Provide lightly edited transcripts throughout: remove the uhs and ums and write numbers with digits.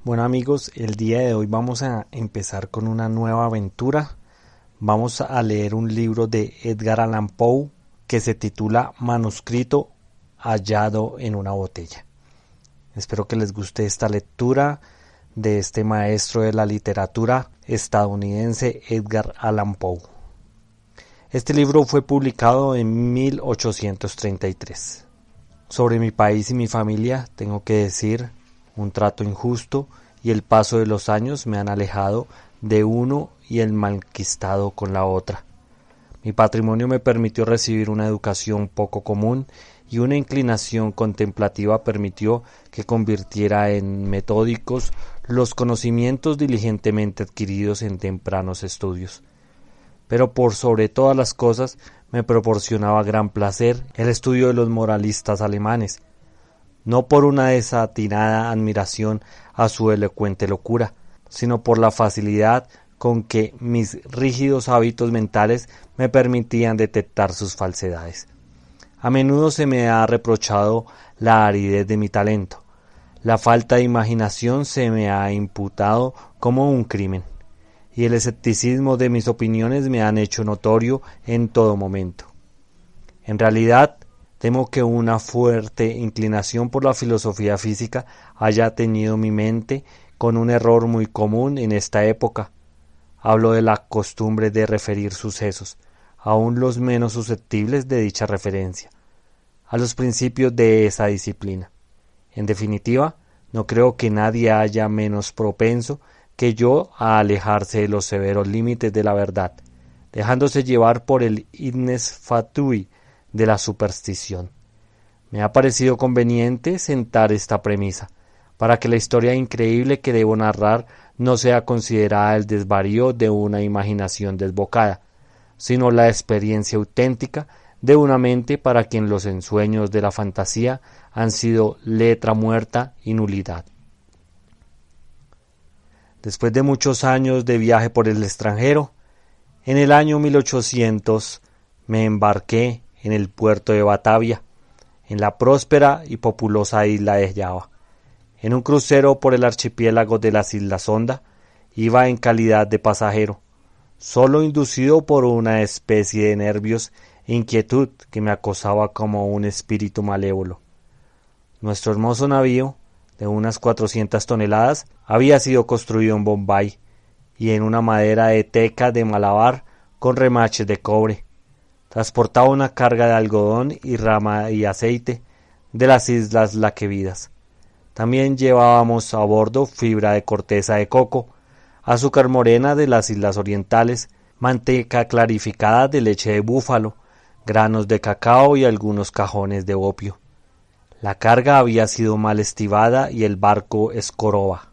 Bueno amigos, el día de hoy vamos a empezar con una nueva aventura. Vamos a leer un libro de Edgar Allan Poe que se titula Manuscrito hallado en una botella. Espero que les guste esta lectura de este maestro de la literatura estadounidense Edgar Allan Poe. Este libro fue publicado en 1833. Sobre mi país y mi familia tengo que decir: un trato injusto y el paso de los años me han alejado de uno y el malquistado con la otra. Mi patrimonio me permitió recibir una educación poco común y una inclinación contemplativa permitió que convirtiera en metódicos los conocimientos diligentemente adquiridos en tempranos estudios. Pero por sobre todas las cosas me proporcionaba gran placer el estudio de los moralistas alemanes, no por una desatinada admiración a su elocuente locura, sino por la facilidad con que mis rígidos hábitos mentales me permitían detectar sus falsedades. A menudo se me ha reprochado la aridez de mi talento. La falta de imaginación se me ha imputado como un crimen, y el escepticismo de mis opiniones me han hecho notorio en todo momento. En realidad, temo que una fuerte inclinación por la filosofía física haya teñido mi mente con un error muy común en esta época. Hablo de la costumbre de referir sucesos, aun los menos susceptibles de dicha referencia, a los principios de esa disciplina. En definitiva, no creo que nadie haya menos propenso que yo a alejarse de los severos límites de la verdad, dejándose llevar por el ignes fatui de la superstición. Me ha parecido conveniente sentar esta premisa, para que la historia increíble que debo narrar no sea considerada el desvarío de una imaginación desbocada, sino la experiencia auténtica de una mente para quien los ensueños de la fantasía han sido letra muerta y nulidad. Después de muchos años de viaje por el extranjero, en el año 1800 me embarqué en el puerto de Batavia, en la próspera y populosa isla de Java. En un crucero por el archipiélago de las Islas Sonda, iba en calidad de pasajero, solo inducido por una especie de nervios e inquietud que me acosaba como un espíritu malévolo. Nuestro hermoso navío, de unas 400 toneladas, había sido construido en Bombay y en una madera de teca de Malabar con remaches de cobre. Transportaba una carga de algodón y rama y aceite de las islas Laquevidas. También llevábamos a bordo fibra de corteza de coco, azúcar morena de las islas orientales, manteca clarificada de leche de búfalo, granos de cacao y algunos cajones de opio. La carga había sido mal estibada y el barco escoroba.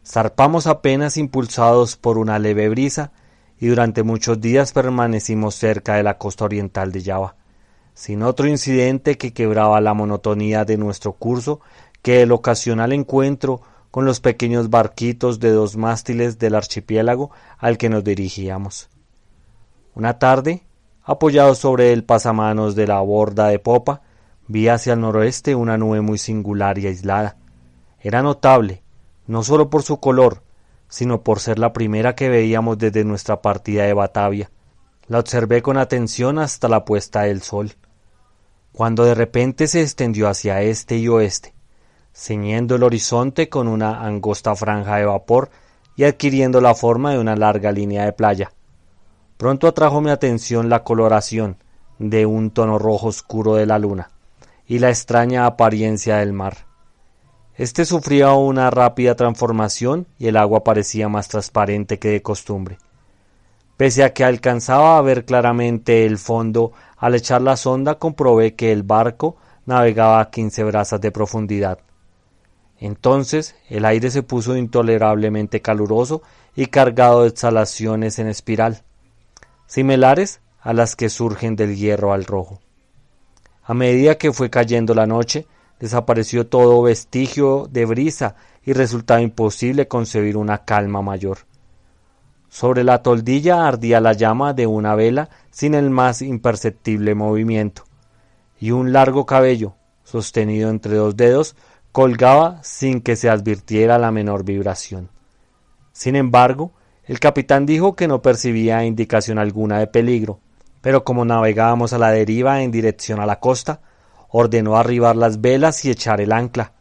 Zarpamos apenas impulsados por una leve brisa y durante muchos días permanecimos cerca de la costa oriental de Java, sin otro incidente que quebraba la monotonía de nuestro curso que el ocasional encuentro con los pequeños barquitos de 2 mástiles del archipiélago al que nos dirigíamos. Una tarde, apoyado sobre el pasamanos de la borda de popa, vi hacia el noroeste una nube muy singular y aislada. Era notable, no solo por su color, sino por ser la primera que veíamos desde nuestra partida de Batavia. La observé con atención hasta la puesta del sol, cuando de repente se extendió hacia este y oeste, ceñiendo el horizonte con una angosta franja de vapor y adquiriendo la forma de una larga línea de playa. Pronto atrajo mi atención la coloración de un tono rojo oscuro de la luna y la extraña apariencia del mar. Este sufría una rápida transformación y el agua parecía más transparente que de costumbre. Pese a que alcanzaba a ver claramente el fondo, al echar la sonda comprobé que el barco navegaba a 15 brazas de profundidad. Entonces el aire se puso intolerablemente caluroso y cargado de exhalaciones en espiral, similares a las que surgen del hierro al rojo. A medida que fue cayendo la noche, desapareció todo vestigio de brisa y resultaba imposible concebir una calma mayor. Sobre la toldilla ardía la llama de una vela sin el más imperceptible movimiento, y un largo cabello, sostenido entre 2 dedos, colgaba sin que se advirtiera la menor vibración. Sin embargo, el capitán dijo que no percibía indicación alguna de peligro, pero como navegábamos a la deriva en dirección a la costa, ordenó arribar las velas y echar el ancla.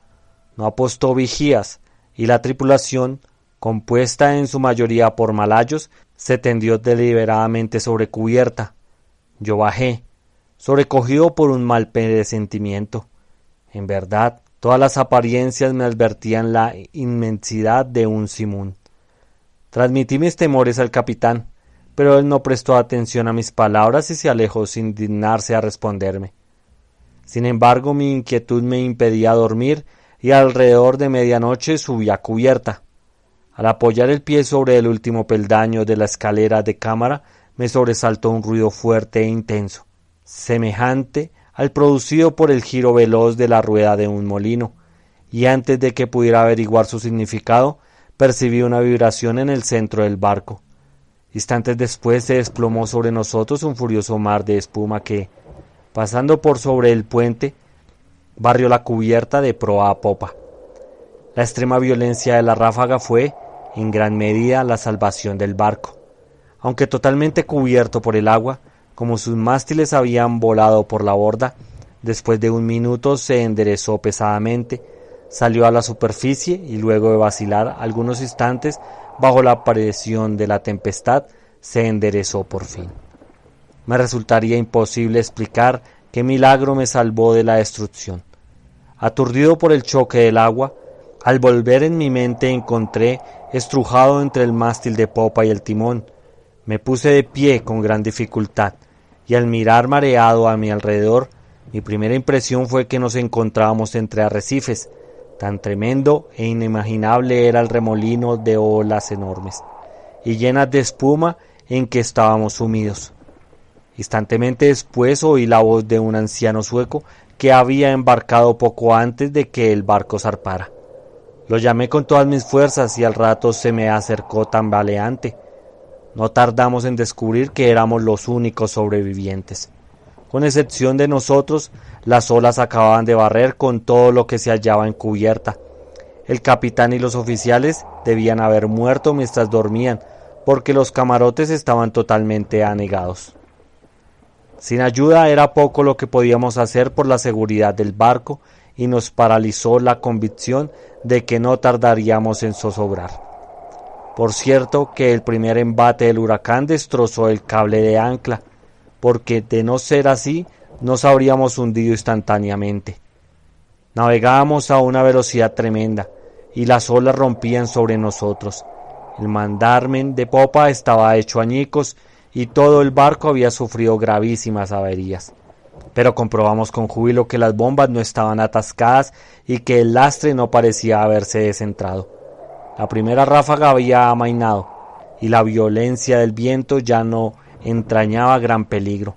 No apostó vigías, y la tripulación, compuesta en su mayoría por malayos, se tendió deliberadamente sobre cubierta. Yo bajé, sobrecogido por un mal presentimiento. En verdad, todas las apariencias me advertían la inmensidad de un simón. Transmití mis temores al capitán, pero él no prestó atención a mis palabras y se alejó sin dignarse a responderme. Sin embargo, mi inquietud me impedía dormir y alrededor de medianoche subí a cubierta. Al apoyar el pie sobre el último peldaño de la escalera de cámara, me sobresaltó un ruido fuerte e intenso, semejante al producido por el giro veloz de la rueda de un molino, y antes de que pudiera averiguar su significado, percibí una vibración en el centro del barco. Instantes después se desplomó sobre nosotros un furioso mar de espuma que, pasando por sobre el puente, barrió la cubierta de proa a popa. La extrema violencia de la ráfaga fue, en gran medida, la salvación del barco. Aunque totalmente cubierto por el agua, como sus mástiles habían volado por la borda, después de un minuto se enderezó pesadamente, salió a la superficie y luego de vacilar algunos instantes bajo la presión de la tempestad, se enderezó por fin. Me resultaría imposible explicar qué milagro me salvó de la destrucción. Aturdido por el choque del agua, al volver en mi mente encontré estrujado entre el mástil de popa y el timón. Me puse de pie con gran dificultad, y al mirar mareado a mi alrededor, mi primera impresión fue que nos encontrábamos entre arrecifes. Tan tremendo e inimaginable era el remolino de olas enormes y llenas de espuma en que estábamos sumidos. Instantemente después oí la voz de un anciano sueco que había embarcado poco antes de que el barco zarpara. Lo llamé con todas mis fuerzas y al rato se me acercó tambaleante. No tardamos en descubrir que éramos los únicos sobrevivientes. Con excepción de nosotros, las olas acababan de barrer con todo lo que se hallaba en cubierta. El capitán y los oficiales debían haber muerto mientras dormían, porque los camarotes estaban totalmente anegados. Sin ayuda era poco lo que podíamos hacer por la seguridad del barco y nos paralizó la convicción de que no tardaríamos en zozobrar. Por cierto que el primer embate del huracán destrozó el cable de ancla, porque de no ser así nos habríamos hundido instantáneamente. Navegábamos a una velocidad tremenda y las olas rompían sobre nosotros. El mandarmen de popa estaba hecho añicos y todo el barco había sufrido gravísimas averías. Pero comprobamos con júbilo que las bombas no estaban atascadas y que el lastre no parecía haberse descentrado. La primera ráfaga había amainado y la violencia del viento ya no entrañaba gran peligro,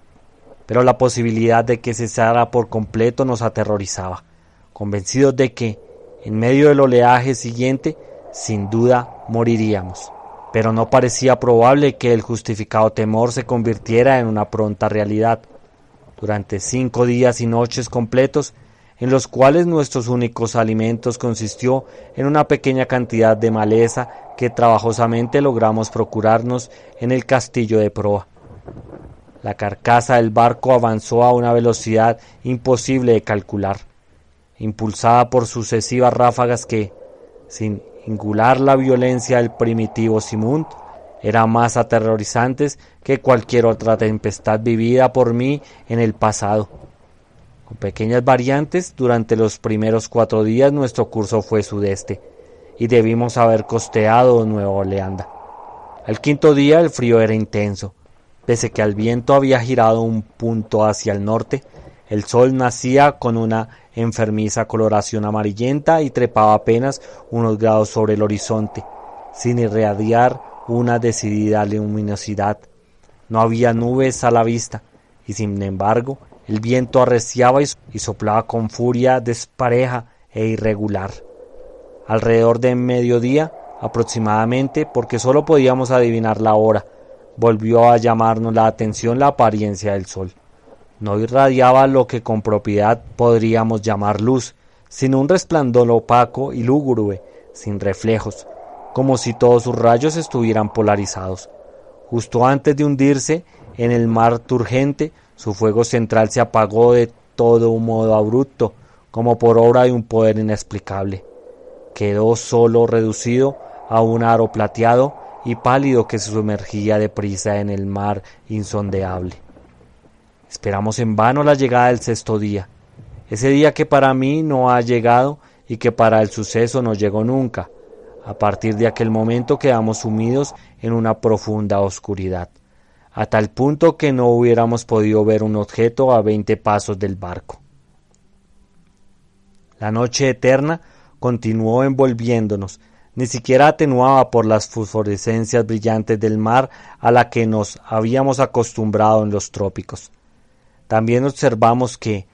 pero la posibilidad de que cesara por completo nos aterrorizaba, convencidos de que, en medio del oleaje siguiente, sin duda moriríamos. Pero no parecía probable que el justificado temor se convirtiera en una pronta realidad. Durante 5 días y noches completos, en los cuales nuestros únicos alimentos consistió en una pequeña cantidad de maleza que trabajosamente logramos procurarnos en el castillo de proa. La carcasa del barco avanzó a una velocidad imposible de calcular, impulsada por sucesivas ráfagas que, sin singular la violencia del primitivo Simund, eran más aterrorizantes que cualquier otra tempestad vivida por mí en el pasado. Con pequeñas variantes, durante los primeros 4 días nuestro curso fue sudeste, y debimos haber costeado Nueva Orleans. Al 5.º día el frío era intenso. Pese que el viento había girado un punto hacia el norte, el sol nacía con una enfermiza coloración amarillenta y trepaba apenas unos grados sobre el horizonte, sin irradiar una decidida luminosidad. No había nubes a la vista, y sin embargo, el viento arreciaba y soplaba con furia despareja e irregular. Alrededor de mediodía, aproximadamente, porque solo podíamos adivinar la hora, volvió a llamarnos la atención la apariencia del sol. No irradiaba lo que con propiedad podríamos llamar luz, sin un resplandor opaco y lúgubre, sin reflejos, como si todos sus rayos estuvieran polarizados. Justo antes de hundirse en el mar turgente, su fuego central se apagó de todo un modo abrupto, como por obra de un poder inexplicable. Quedó solo reducido a un aro plateado y pálido que se sumergía deprisa en el mar insondeable. Esperamos en vano la llegada del sexto día, ese día que para mí no ha llegado y que para el suceso no llegó nunca. A partir de aquel momento quedamos sumidos en una profunda oscuridad, a tal punto que no hubiéramos podido ver un objeto a 20 pasos del barco. La noche eterna continuó envolviéndonos, ni siquiera atenuaba por las fosforescencias brillantes del mar a la que nos habíamos acostumbrado en los trópicos. También observamos que,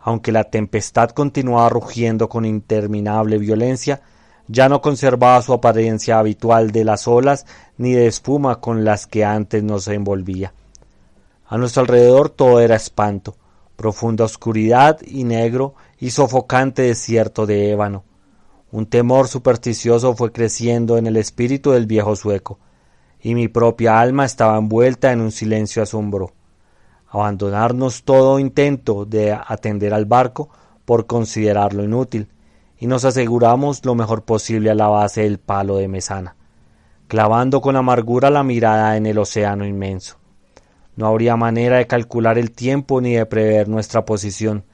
aunque la tempestad continuaba rugiendo con interminable violencia, ya no conservaba su apariencia habitual de las olas ni de espuma con las que antes nos envolvía. A nuestro alrededor todo era espanto, profunda oscuridad y negro y sofocante desierto de ébano. Un temor supersticioso fue creciendo en el espíritu del viejo sueco, y mi propia alma estaba envuelta en un silencio asombroso. Abandonarnos todo intento de atender al barco por considerarlo inútil, y nos aseguramos lo mejor posible a la base del palo de mesana, clavando con amargura la mirada en el océano inmenso. No habría manera de calcular el tiempo ni de prever nuestra posición.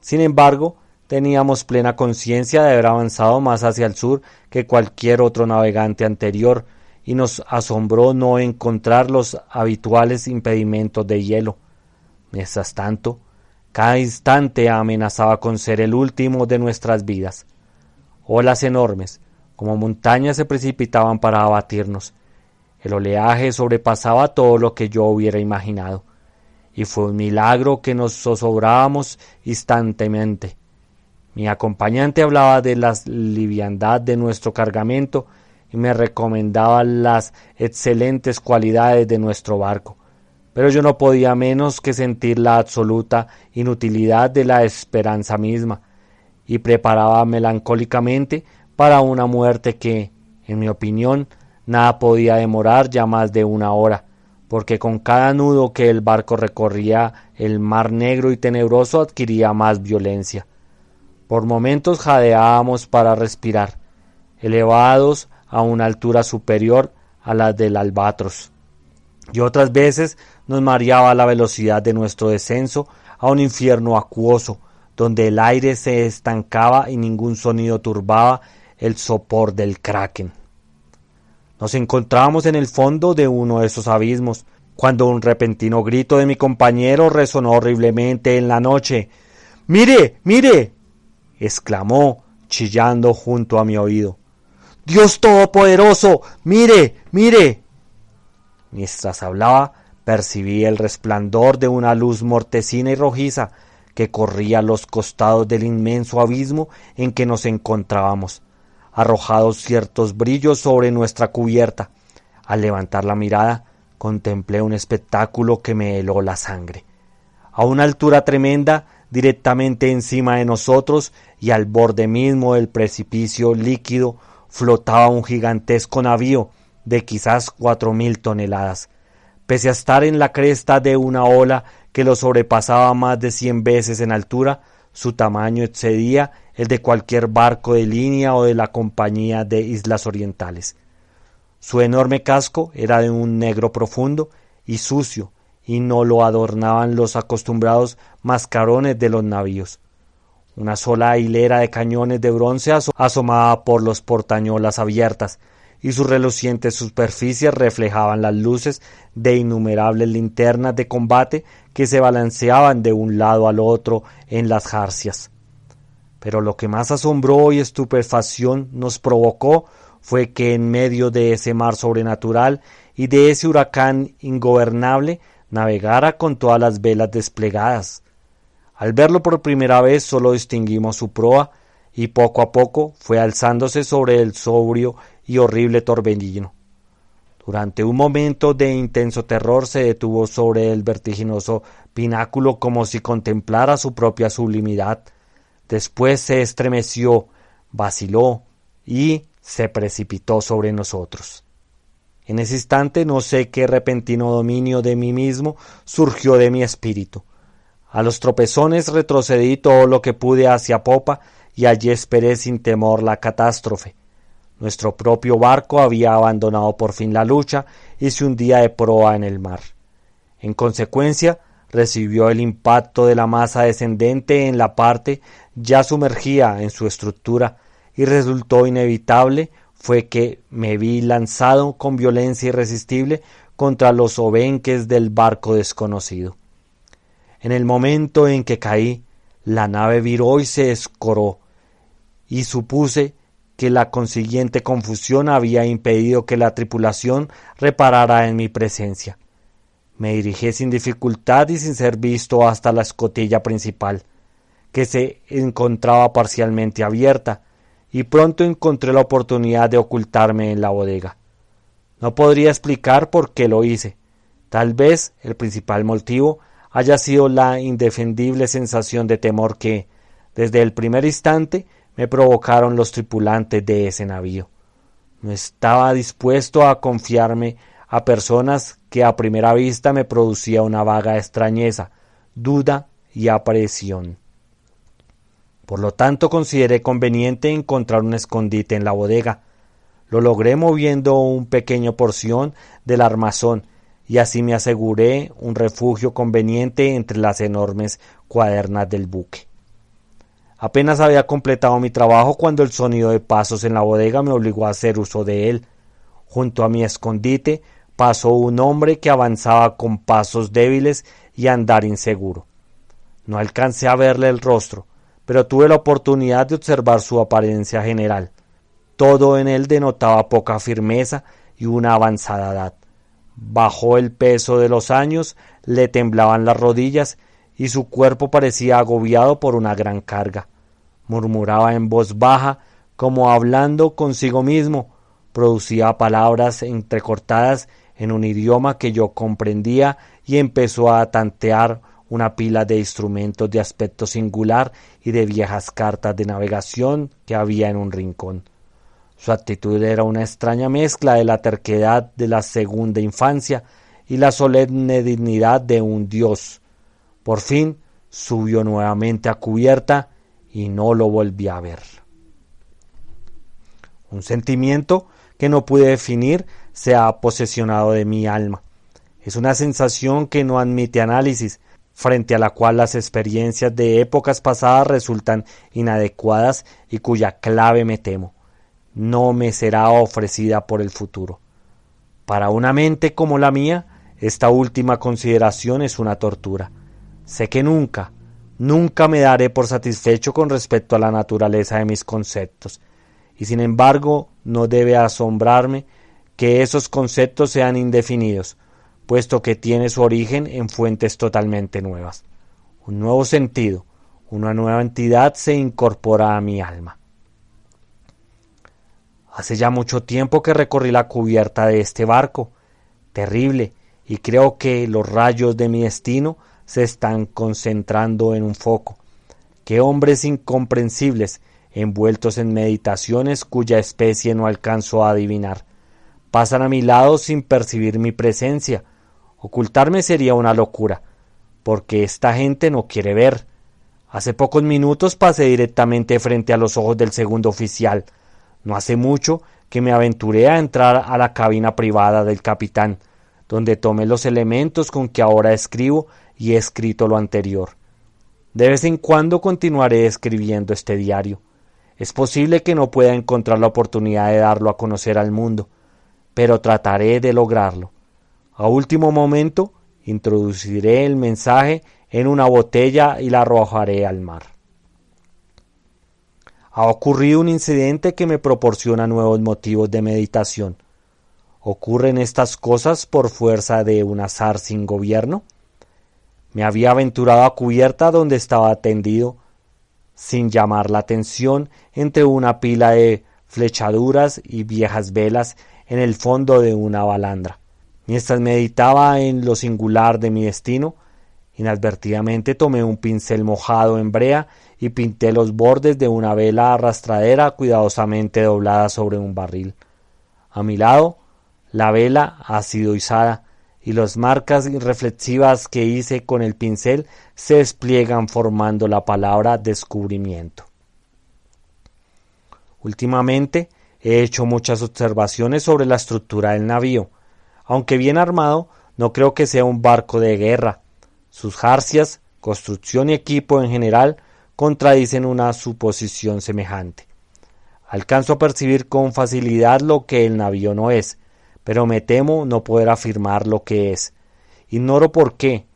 Sin embargo, teníamos plena conciencia de haber avanzado más hacia el sur que cualquier otro navegante anterior, y nos asombró no encontrar los habituales impedimentos de hielo. Mientras tanto, cada instante amenazaba con ser el último de nuestras vidas. Olas enormes, como montañas, se precipitaban para abatirnos. El oleaje sobrepasaba todo lo que yo hubiera imaginado, y fue un milagro que nos zozobrábamos instantáneamente. Mi acompañante hablaba de la liviandad de nuestro cargamento y me recomendaba las excelentes cualidades de nuestro barco, pero yo no podía menos que sentir la absoluta inutilidad de la esperanza misma, y preparaba melancólicamente para una muerte que, en mi opinión, nada podía demorar ya más de una hora, porque con cada nudo que el barco recorría el mar negro y tenebroso adquiría más violencia. Por momentos jadeábamos para respirar, elevados a una altura superior a la del albatros, y otras veces nos mareaba la velocidad de nuestro descenso a un infierno acuoso, donde el aire se estancaba y ningún sonido turbaba el sopor del kraken. Nos encontrábamos en el fondo de uno de esos abismos, cuando un repentino grito de mi compañero resonó horriblemente en la noche. ¡Mire! ¡Mire!, exclamó, chillando junto a mi oído. ¡Dios Todopoderoso! ¡Mire! ¡Mire! Mientras hablaba, percibí el resplandor de una luz mortecina y rojiza que corría a los costados del inmenso abismo en que nos encontrábamos, arrojados ciertos brillos sobre nuestra cubierta. Al levantar la mirada, contemplé un espectáculo que me heló la sangre. A una altura tremenda, directamente encima de nosotros y al borde mismo del precipicio líquido, flotaba un gigantesco navío de quizás 4.000 toneladas. Pese a estar en la cresta de una ola que lo sobrepasaba más de 100 veces en altura, su tamaño excedía el de cualquier barco de línea o de la Compañía de Islas Orientales. Su enorme casco era de un negro profundo y sucio, y no lo adornaban los acostumbrados mascarones de los navíos. Una sola hilera de cañones de bronce asomaba por los portañolas abiertas, y sus relucientes superficies reflejaban las luces de innumerables linternas de combate que se balanceaban de un lado al otro en las jarcias. Pero lo que más asombro y estupefacción nos provocó fue que en medio de ese mar sobrenatural y de ese huracán ingobernable navegara con todas las velas desplegadas. Al verlo por primera vez solo distinguimos su proa, y poco a poco fue alzándose sobre el sobrio y horrible torbellino. Durante un momento de intenso terror se detuvo sobre el vertiginoso pináculo como si contemplara su propia sublimidad, Después se estremeció, vaciló y se precipitó sobre nosotros. En ese instante no sé qué repentino dominio de mí mismo surgió de mi espíritu. A los tropezones retrocedí todo lo que pude hacia popa y allí esperé sin temor la catástrofe. Nuestro propio barco había abandonado por fin la lucha y se hundía de proa en el mar. En consecuencia, recibió el impacto de la masa descendente en la parte ya sumergida en su estructura y resultó inevitable fue que me vi lanzado con violencia irresistible contra los obenques del barco desconocido. En el momento en que caí, la nave viró y se escoró, y supuse que la consiguiente confusión había impedido que la tripulación reparara en mi presencia. Me dirigí sin dificultad y sin ser visto hasta la escotilla principal, que se encontraba parcialmente abierta, y pronto encontré la oportunidad de ocultarme en la bodega. No podría explicar por qué lo hice. Tal vez el principal motivo haya sido la indefendible sensación de temor que, desde el primer instante, me provocaron los tripulantes de ese navío. No estaba dispuesto a confiarme a personas que a primera vista me producía una vaga extrañeza, duda y aprensión. Por lo tanto, consideré conveniente encontrar un escondite en la bodega. Lo logré moviendo un pequeño porción del armazón y así me aseguré un refugio conveniente entre las enormes cuadernas del buque. Apenas había completado mi trabajo cuando el sonido de pasos en la bodega me obligó a hacer uso de él. Junto a mi escondite pasó un hombre que avanzaba con pasos débiles y andar inseguro. No alcancé a verle el rostro, pero tuve la oportunidad de observar su apariencia general. Todo en él denotaba poca firmeza y una avanzada edad. Bajo el peso de los años le temblaban las rodillas y su cuerpo parecía agobiado por una gran carga. Murmuraba en voz baja, como hablando consigo mismo. Producía palabras entrecortadas en un idioma que yo comprendía y empezó a tantear una pila de instrumentos de aspecto singular y de viejas cartas de navegación que había en un rincón. Su actitud era una extraña mezcla de la terquedad de la segunda infancia y la solemne dignidad de un dios. Por fin subió nuevamente a cubierta y no lo volví a ver. Un sentimiento que no pude definir se ha posesionado de mi alma. Es una sensación que no admite análisis, frente a la cual las experiencias de épocas pasadas resultan inadecuadas y cuya clave me temo no me será ofrecida por el futuro. Para una mente como la mía, esta última consideración es una tortura. Sé que nunca me daré por satisfecho con respecto a la naturaleza de mis conceptos, y sin embargo no debe asombrarme que esos conceptos sean indefinidos, puesto que tiene su origen en fuentes totalmente nuevas. Un nuevo sentido, una nueva entidad se incorpora a mi alma. Hace ya mucho tiempo que recorrí la cubierta de este barco, terrible, y creo que los rayos de mi destino se están concentrando en un foco. Qué hombres incomprensibles, envueltos en meditaciones cuya especie no alcanzo a adivinar. Pasan a mi lado sin percibir mi presencia. Ocultarme sería una locura, porque esta gente no quiere ver. Hace pocos minutos pasé directamente frente a los ojos del segundo oficial. No hace mucho que me aventuré a entrar a la cabina privada del capitán, donde tomé los elementos con que ahora escribo y he escrito lo anterior. De vez en cuando continuaré escribiendo este diario. Es posible que no pueda encontrar la oportunidad de darlo a conocer al mundo, pero trataré de lograrlo. A último momento, introduciré el mensaje en una botella y la arrojaré al mar. Ha ocurrido un incidente que me proporciona nuevos motivos de meditación. ¿Ocurren estas cosas por fuerza de un azar sin gobierno? Me había aventurado a cubierta donde estaba tendido, sin llamar la atención, entre una pila de flechaduras y viejas velas en el fondo de una balandra. Mientras meditaba en lo singular de mi destino, inadvertidamente tomé un pincel mojado en brea y pinté los bordes de una vela arrastradera cuidadosamente doblada sobre un barril. A mi lado, la vela ha sido izada y las marcas irreflexivas que hice con el pincel se despliegan formando la palabra descubrimiento. Últimamente he hecho muchas observaciones sobre la estructura del navío. Aunque bien armado, no creo que sea un barco de guerra. Sus jarcias, construcción y equipo en general contradicen una suposición semejante. Alcanzo a percibir con facilidad lo que el navío no es, pero me temo no poder afirmar lo que es. Ignoro por qué,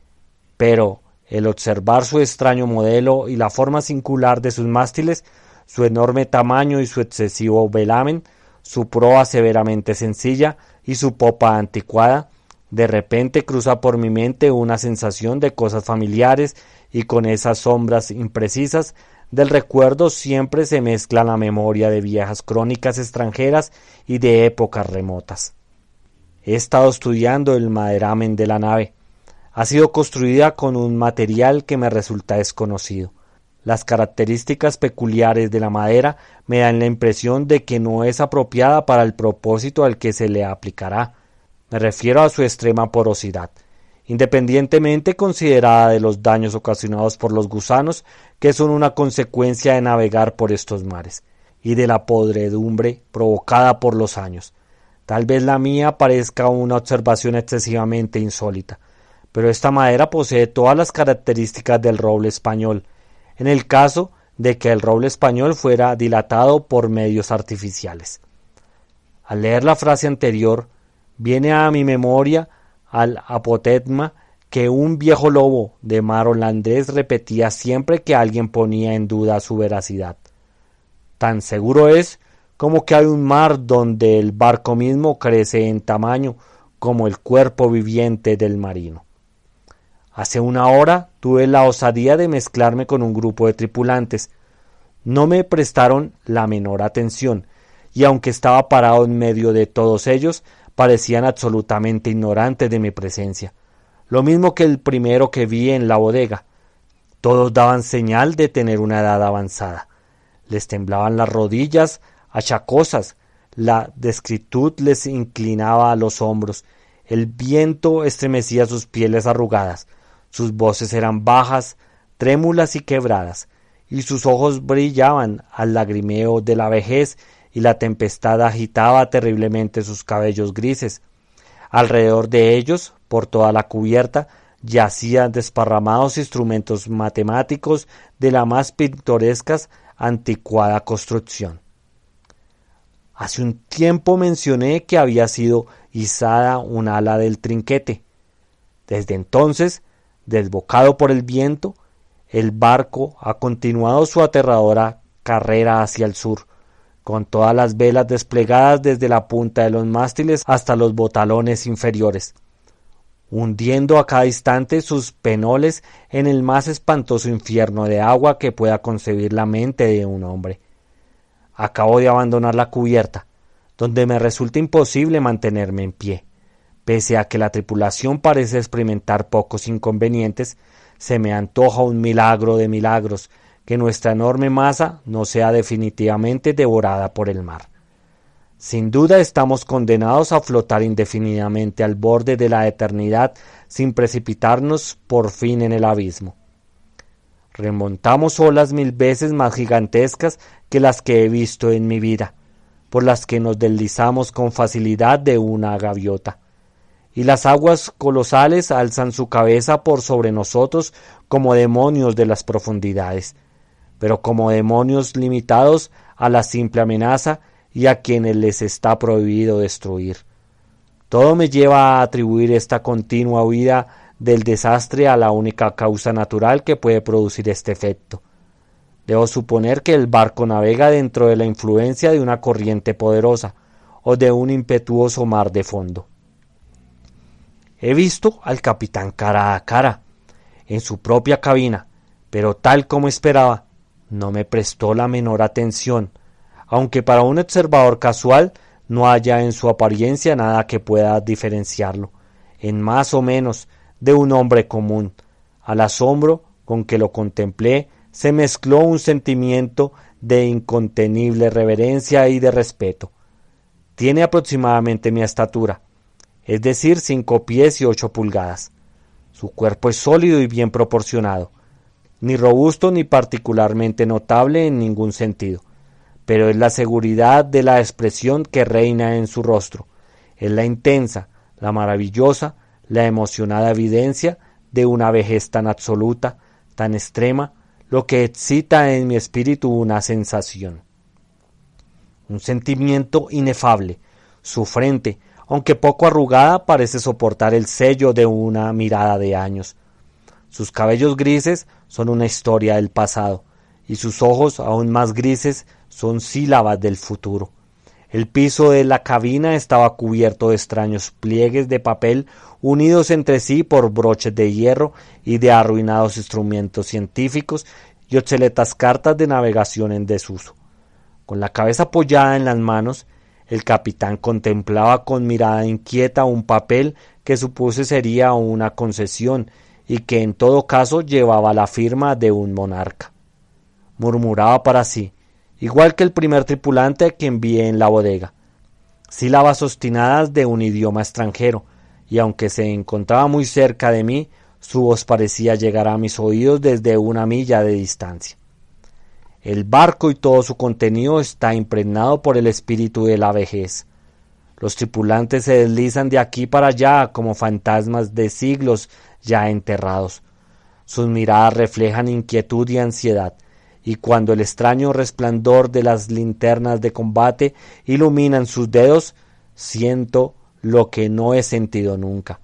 pero el observar su extraño modelo y la forma singular de sus mástiles, su enorme tamaño y su excesivo velamen, su proa severamente sencilla y su popa anticuada, de repente cruza por mi mente una sensación de cosas familiares y con esas sombras imprecisas del recuerdo siempre se mezcla la memoria de viejas crónicas extranjeras y de épocas remotas. He estado estudiando el maderamen de la nave. Ha sido construida con un material que me resulta desconocido. Las características peculiares de la madera me dan la impresión de que no es apropiada para el propósito al que se le aplicará. Me refiero a su extrema porosidad, independientemente considerada de los daños ocasionados por los gusanos, que son una consecuencia de navegar por estos mares, y de la podredumbre provocada por los años. Tal vez la mía parezca una observación excesivamente insólita, pero esta madera posee todas las características del roble español, en el caso de que el roble español fuera dilatado por medios artificiales. Al leer la frase anterior, viene a mi memoria al apotegma que un viejo lobo de mar holandés repetía siempre que alguien ponía en duda su veracidad. Tan seguro es como que hay un mar donde el barco mismo crece en tamaño como el cuerpo viviente del marino. Hace una hora tuve la osadía de mezclarme con un grupo de tripulantes. No me prestaron la menor atención, y aunque estaba parado en medio de todos ellos, parecían absolutamente ignorantes de mi presencia, lo mismo que el primero que vi en la bodega. Todos daban señal de tener una edad avanzada. Les temblaban las rodillas achacosas, la descritud les inclinaba a los hombros, el viento estremecía sus pieles arrugadas, sus voces eran bajas, trémulas y quebradas, y sus ojos brillaban al lagrimeo de la vejez, y la tempestad agitaba terriblemente sus cabellos grises. Alrededor de ellos, por toda la cubierta, yacían desparramados instrumentos matemáticos de la más pintoresca, anticuada construcción. Hace un tiempo mencioné que había sido izada un ala del trinquete. Desde entonces, desbocado por el viento, el barco ha continuado su aterradora carrera hacia el sur, con todas las velas desplegadas desde la punta de los mástiles hasta los botalones inferiores, hundiendo a cada instante sus penoles en el más espantoso infierno de agua que pueda concebir la mente de un hombre. Acabo de abandonar la cubierta, donde me resulta imposible mantenerme en pie. Pese a que la tripulación parece experimentar pocos inconvenientes, se me antoja un milagro de milagros que nuestra enorme masa no sea definitivamente devorada por el mar. Sin duda estamos condenados a flotar indefinidamente al borde de la eternidad sin precipitarnos por fin en el abismo. Remontamos olas 1000 veces más gigantescas que las que he visto en mi vida, por las que nos deslizamos con facilidad de una gaviota, y las aguas colosales alzan su cabeza por sobre nosotros como demonios de las profundidades, pero como demonios limitados a la simple amenaza y a quienes les está prohibido destruir. Todo me lleva a atribuir esta continua huida del desastre a la única causa natural que puede producir este efecto. Debo suponer que el barco navega dentro de la influencia de una corriente poderosa o de un impetuoso mar de fondo. He visto al capitán cara a cara, en su propia cabina, pero tal como esperaba, no me prestó la menor atención, aunque para un observador casual no haya en su apariencia nada que pueda diferenciarlo, en más o menos, de un hombre común. Al asombro con que lo contemplé, se mezcló un sentimiento de incontenible reverencia y de respeto. Tiene aproximadamente mi estatura, es decir, 5 pies y 8 pulgadas. Su cuerpo es sólido y bien proporcionado, ni robusto ni particularmente notable en ningún sentido, pero es la seguridad de la expresión que reina en su rostro, es la intensa, la maravillosa, la emocionada evidencia de una vejez tan absoluta, tan extrema, lo que excita en mi espíritu una sensación, un sentimiento inefable. Su frente, aunque poco arrugada, parece soportar el sello de una mirada de años. Sus cabellos grises son una historia del pasado, y sus ojos, aún más grises, son sílabas del futuro. El piso de la cabina estaba cubierto de extraños pliegues de papel unidos entre sí por broches de hierro y de arruinados instrumentos científicos y obsoletas cartas de navegación en desuso. Con la cabeza apoyada en las manos, el capitán contemplaba con mirada inquieta un papel que supuse sería una concesión y que en todo caso llevaba la firma de un monarca. Murmuraba para sí, igual que el primer tripulante que envié en la bodega, sílabas obstinadas de un idioma extranjero, y aunque se encontraba muy cerca de mí, su voz parecía llegar a mis oídos desde una milla de distancia. El barco y todo su contenido está impregnado por el espíritu de la vejez. Los tripulantes se deslizan de aquí para allá como fantasmas de siglos ya enterrados. Sus miradas reflejan inquietud y ansiedad, y cuando el extraño resplandor de las linternas de combate iluminan sus dedos, siento lo que no he sentido nunca.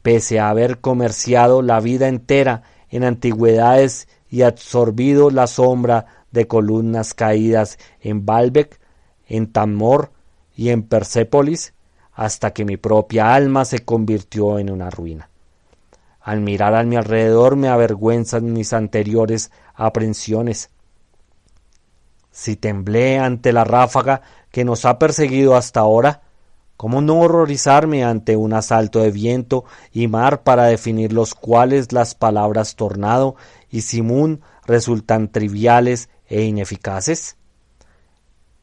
Pese a haber comerciado la vida entera en antigüedades y absorbido la sombra de columnas caídas en Baalbek, en Tamor y en Persépolis, hasta que mi propia alma se convirtió en una ruina. Al mirar a mi alrededor me avergüenzan mis anteriores aprensiones. Si temblé ante la ráfaga que nos ha perseguido hasta ahora, ¿cómo no horrorizarme ante un asalto de viento y mar para definir los cuales las palabras tornado y simún resultan triviales e ineficaces?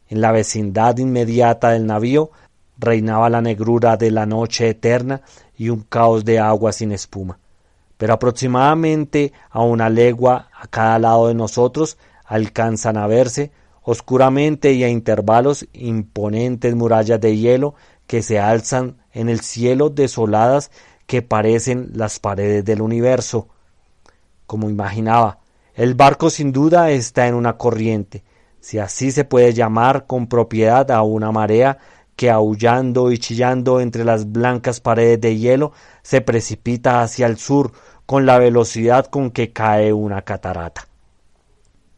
En la vecindad inmediata del navío reinaba la negrura de la noche eterna y un caos de agua sin espuma, pero aproximadamente a una legua a cada lado de nosotros alcanzan a verse oscuramente y a intervalos imponentes murallas de hielo que se alzan en el cielo desoladas que parecen las paredes del universo. Como imaginaba, el barco sin duda está en una corriente, si así se puede llamar con propiedad a una marea que aullando y chillando entre las blancas paredes de hielo se precipita hacia el sur con la velocidad con que cae una catarata.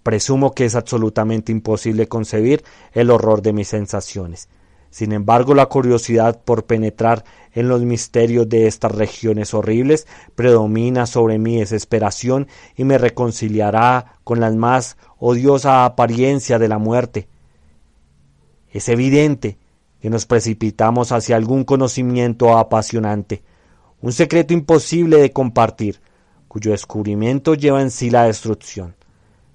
Presumo que es absolutamente imposible concebir el horror de mis sensaciones. Sin embargo, la curiosidad por penetrar en los misterios de estas regiones horribles predomina sobre mi desesperación y me reconciliará con la más odiosa apariencia de la muerte. Es evidente que nos precipitamos hacia algún conocimiento apasionante, un secreto imposible de compartir, cuyo descubrimiento lleva en sí la destrucción.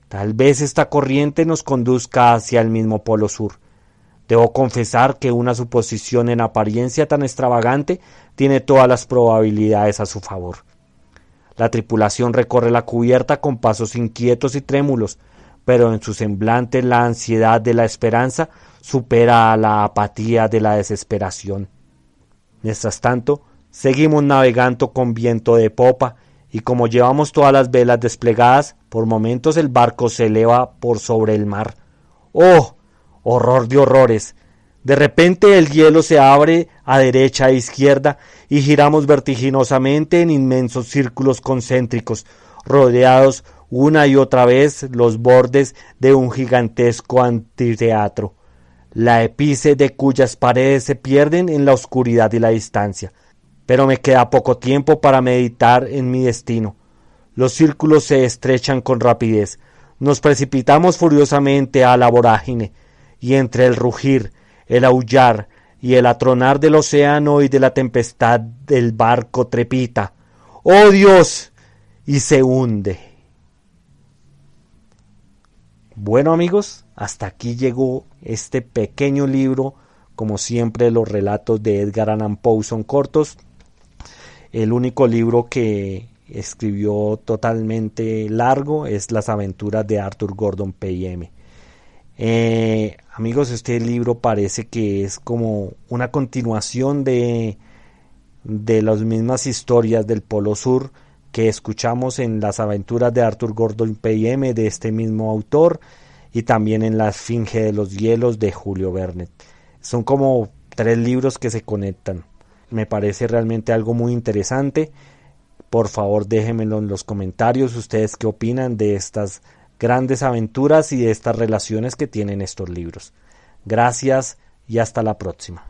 Tal vez esta corriente nos conduzca hacia el mismo polo sur. Debo confesar que una suposición en apariencia tan extravagante tiene todas las probabilidades a su favor. La tripulación recorre la cubierta con pasos inquietos y trémulos, pero en su semblante la ansiedad de la esperanza supera a la apatía de la desesperación. Mientras tanto, seguimos navegando con viento de popa, y como llevamos todas las velas desplegadas, por momentos el barco se eleva por sobre el mar. ¡Oh! ¡Horror de horrores! De repente el hielo se abre a derecha e izquierda y giramos vertiginosamente en inmensos círculos concéntricos, rodeados una y otra vez los bordes de un gigantesco anfiteatro, la épice de cuyas paredes se pierden en la oscuridad y la distancia. Pero me queda poco tiempo para meditar en mi destino. Los círculos se estrechan con rapidez. Nos precipitamos furiosamente a la vorágine, y entre el rugir, el aullar y el atronar del océano y de la tempestad el barco trepita. ¡Oh Dios! Y se hunde. Bueno amigos, hasta aquí llegó este pequeño libro. Como siempre, los relatos de Edgar Allan Poe son cortos. El único libro que escribió totalmente largo es Las aventuras de Arthur Gordon Pym. Amigos, este libro parece que es como una continuación de las mismas historias del Polo Sur que escuchamos en Las aventuras de Arthur Gordon Pym de este mismo autor, y también en La Esfinge de los Hielos de Julio Verne. Son como 3 libros que se conectan. Me parece realmente algo muy interesante. Por favor, déjenmelo en los comentarios ustedes qué opinan de estas grandes aventuras y de estas relaciones que tienen estos libros. Gracias y hasta la próxima.